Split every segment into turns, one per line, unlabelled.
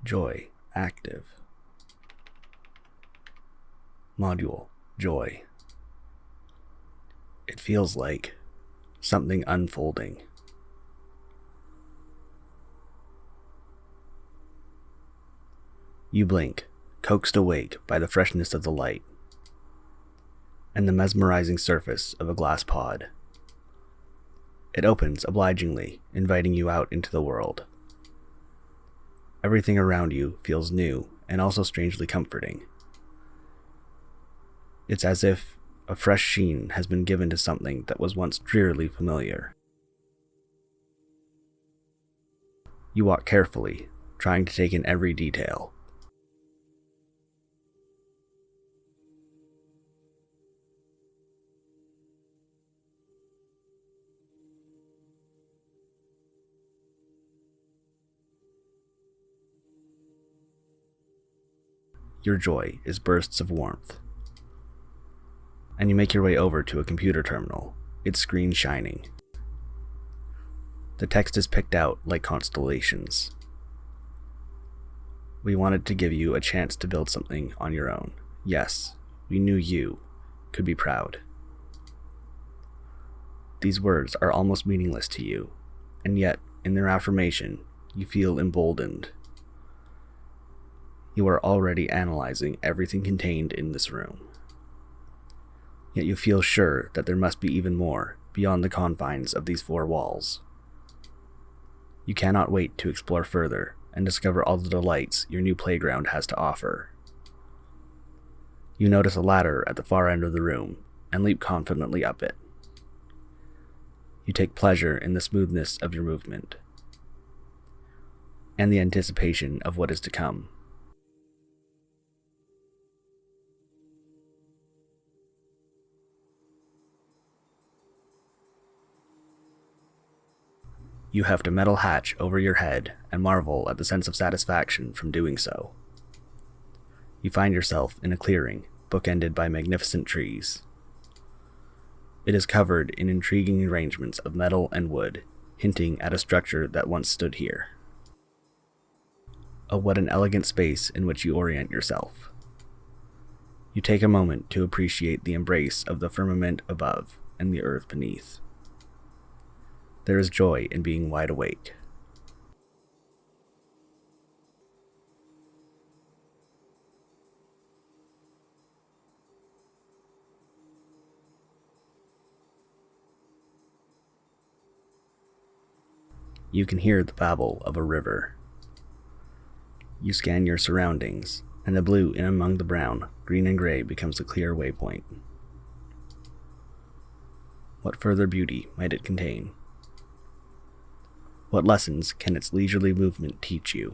Joy active. Module Joy. It feels like something unfolding. You blink, coaxed awake by the freshness of the light and the mesmerizing surface of a glass pod. It opens obligingly, inviting you out into the world. Everything around you feels new and also strangely comforting. It's as if a fresh sheen has been given to something that was once drearily familiar. You walk carefully, trying to take in every detail. Your joy is bursts of warmth, and you make your way over to a computer terminal, its screen shining. The text is picked out like constellations. We wanted to give you a chance to build something on your own. Yes, we knew you could be proud. These words are almost meaningless to you, and yet, in their affirmation, you feel emboldened. You are already analyzing everything contained in this room. Yet you feel sure that there must be even more beyond the confines of these four walls. You cannot wait to explore further and discover all the delights your new playground has to offer. You notice a ladder at the far end of the room and leap confidently up it. You take pleasure in the smoothness of your movement and the anticipation of what is to come. You heft a metal hatch over your head and marvel at the sense of satisfaction from doing so. You find yourself in a clearing, bookended by magnificent trees. It is covered in intriguing arrangements of metal and wood, hinting at a structure that once stood here. Oh, what an elegant space in which you orient yourself. You take a moment to appreciate the embrace of the firmament above and the earth beneath. There is joy in being wide awake. You can hear the babble of a river. You scan your surroundings, and the blue in among the brown, green and gray becomes a clear waypoint. What further beauty might it contain? What lessons can its leisurely movement teach you?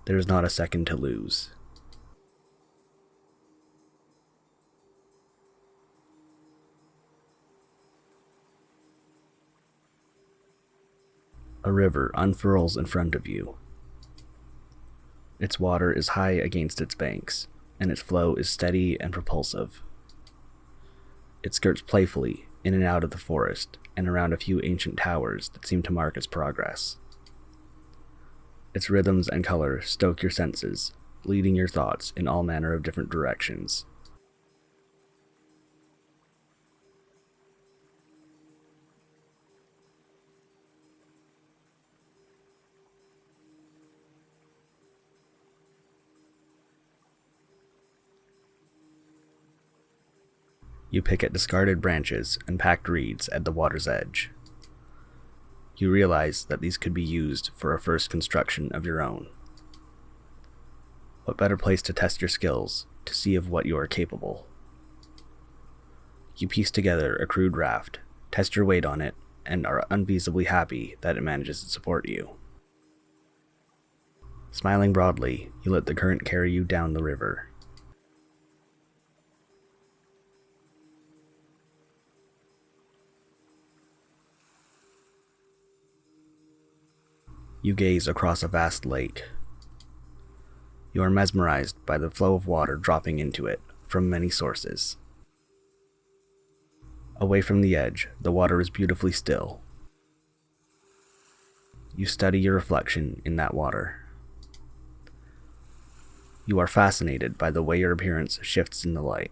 There is not a second to lose. A river unfurls in front of you. Its water is high against its banks, and its flow is steady and propulsive. It skirts playfully in and out of the forest and around a few ancient towers that seem to mark its progress. Its rhythms and color stoke your senses, leading your thoughts in all manner of different directions. You pick at discarded branches and packed reeds at the water's edge. You realize that these could be used for a first construction of your own. What better place to test your skills, to see of what you are capable? You piece together a crude raft, test your weight on it, and are unfeasibly happy that it manages to support you. Smiling broadly, you let the current carry you down the river. You gaze across a vast lake. You are mesmerized by the flow of water dropping into it from many sources. Away from the edge, the water is beautifully still. You study your reflection in that water. You are fascinated by the way your appearance shifts in the light.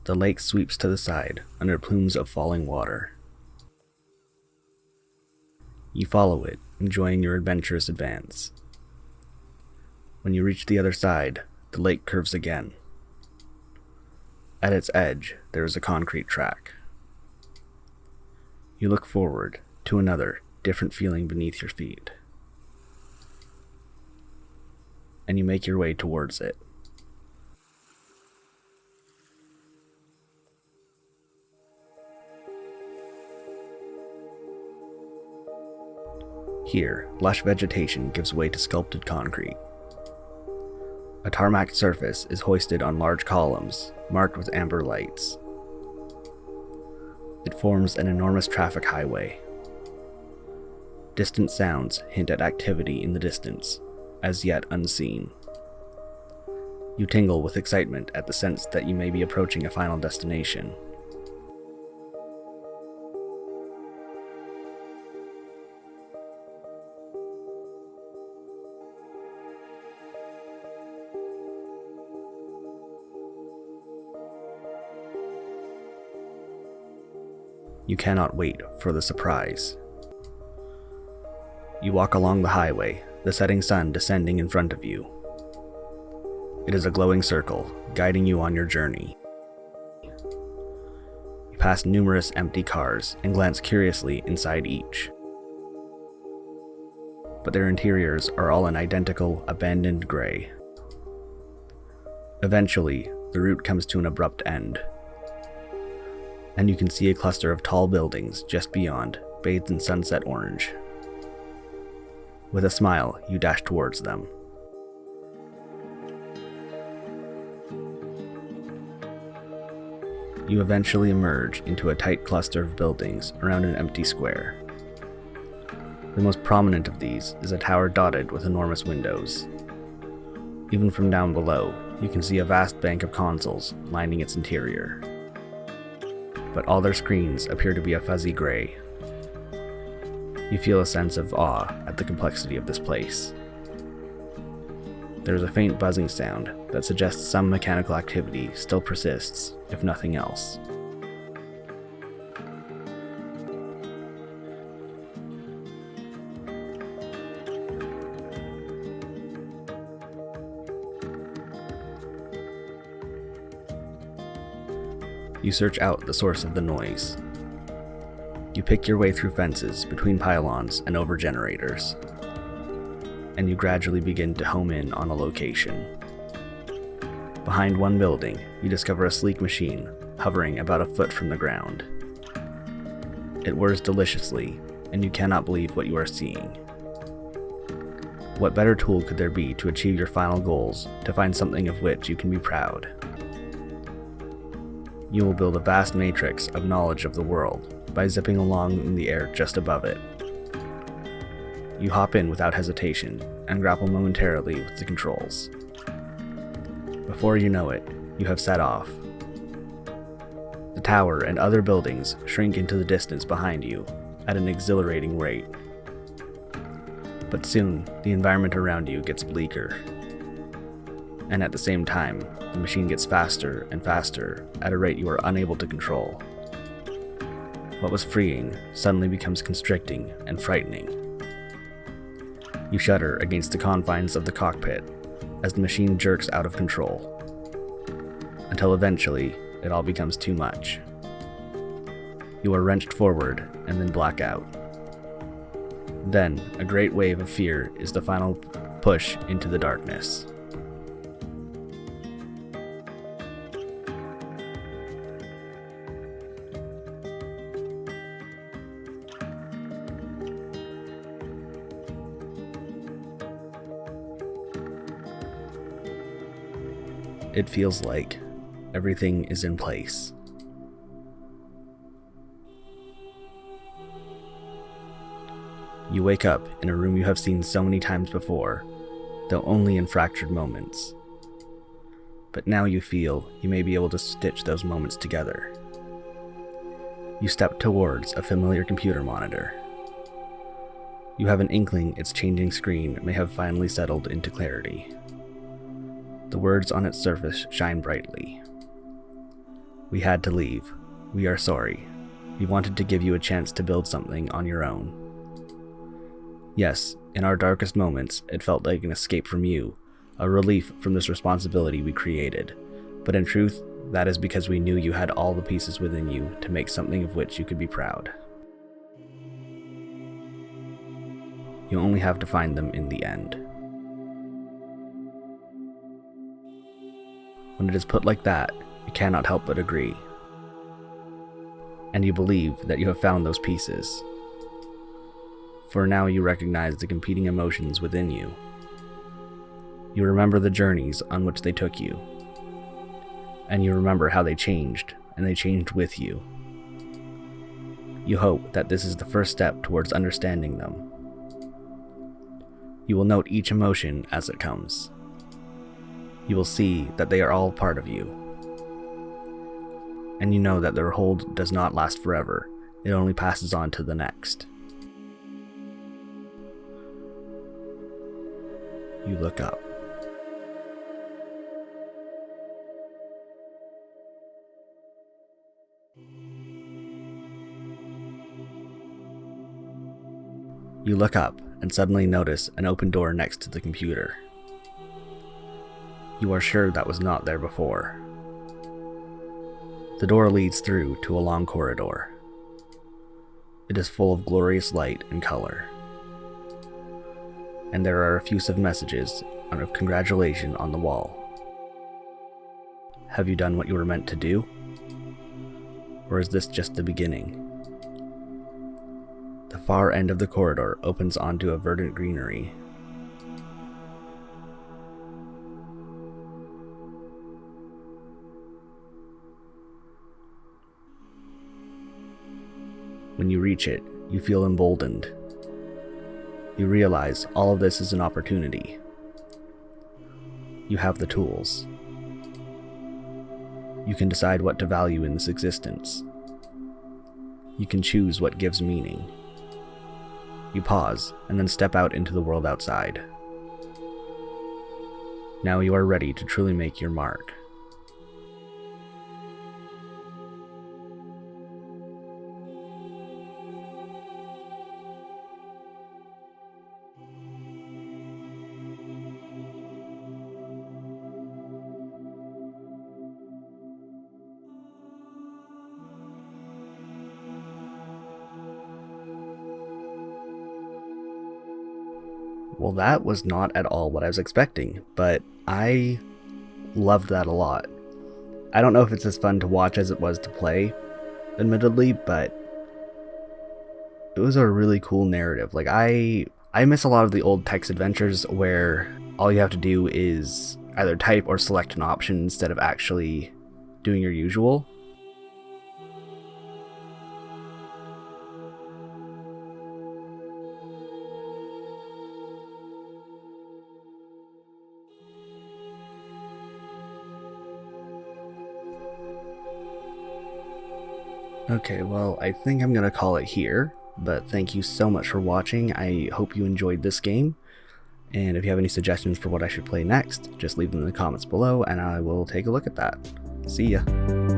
The lake sweeps to the side under plumes of falling water. You follow it, enjoying your adventurous advance. When you reach the other side, the lake curves again. At its edge, there is a concrete track. You look forward to another, different feeling beneath your feet. And you make your way towards it. Here, lush vegetation gives way to sculpted concrete. A tarmac surface is hoisted on large columns, marked with amber lights. It forms an enormous traffic highway. Distant sounds hint at activity in the distance, as yet unseen. You tingle with excitement at the sense that you may be approaching a final destination. You cannot wait for the surprise. You walk along the highway, the setting sun descending in front of you. It is a glowing circle, guiding you on your journey. You pass numerous empty cars and glance curiously inside each. But their interiors are all an identical, abandoned gray. Eventually, the route comes to an abrupt end, and you can see a cluster of tall buildings just beyond, bathed in sunset orange. With a smile, you dash towards them. You eventually emerge into a tight cluster of buildings around an empty square. The most prominent of these is a tower dotted with enormous windows. Even from down below, you can see a vast bank of consoles lining its interior. But all their screens appear to be a fuzzy gray. You feel a sense of awe at the complexity of this place. There is a faint buzzing sound that suggests some mechanical activity still persists, if nothing else. You search out the source of the noise. You pick your way through fences, between pylons, and over generators. And you gradually begin to home in on a location. Behind one building, you discover a sleek machine, hovering about a foot from the ground. It whirs deliciously, and you cannot believe what you are seeing. What better tool could there be to achieve your final goals, to find something of which you can be proud? You will build a vast matrix of knowledge of the world by zipping along in the air just above it. You hop in without hesitation and grapple momentarily with the controls. Before you know it, you have set off. The tower and other buildings shrink into the distance behind you at an exhilarating rate. But soon, the environment around you gets bleaker. And at the same time, the machine gets faster and faster at a rate you are unable to control. What was freeing suddenly becomes constricting and frightening. You shudder against the confines of the cockpit as the machine jerks out of control, until eventually it all becomes too much. You are wrenched forward and then black out. Then, a great wave of fear is the final push into the darkness. It feels like everything is in place. You wake up in a room you have seen so many times before, though only in fractured moments. but now you feel you may be able to stitch those moments together. You step towards a familiar computer monitor. You have an inkling its changing screen may have finally settled into clarity. The words on its surface shine brightly. "We had to leave. We are sorry. We wanted to give you a chance to build something on your own." Yes, in our darkest moments, it felt like an escape from you, a relief from this responsibility we created. But in truth, that is because we knew you had all the pieces within you to make something of which you could be proud. You only have to find them in the end. When it is put like that, you cannot help but agree. And you believe that you have found those pieces. For now you recognize the competing emotions within you. You remember the journeys on which they took you. And you remember how they changed, and they changed with you. You hope that this is the first step towards understanding them. You will note each emotion as it comes. You will see that they are all part of you. And you know that their hold does not last forever, it only passes on to the next. You look up. You look up and suddenly notice an open door next to the computer. You are sure that was not there before. The door leads through to a long corridor. It is full of glorious light and color. And there are effusive messages of congratulation on the wall. Have you done what you were meant to do? Or is this just the beginning? The far end of the corridor opens onto a verdant greenery. When you reach it, you feel emboldened. You realize all of this is an opportunity. You have the tools. You can decide what to value in this existence. You can choose what gives meaning. You pause, and then step out into the world outside. Now you are ready to truly make your mark. Well, that was not at all what I was expecting, but I loved that a lot. I don't know if it's as fun to watch as it was to play, admittedly, but it was a really cool narrative. Like, I miss a lot of the old text adventures where all you have to do is either type or select an option instead of actually doing your usual. Okay, well, I think I'm gonna call it here, but thank you so much for watching. I hope you enjoyed this game, and if you have any suggestions for what I should play next, just leave them in the comments below, and I will take a look at that. See ya!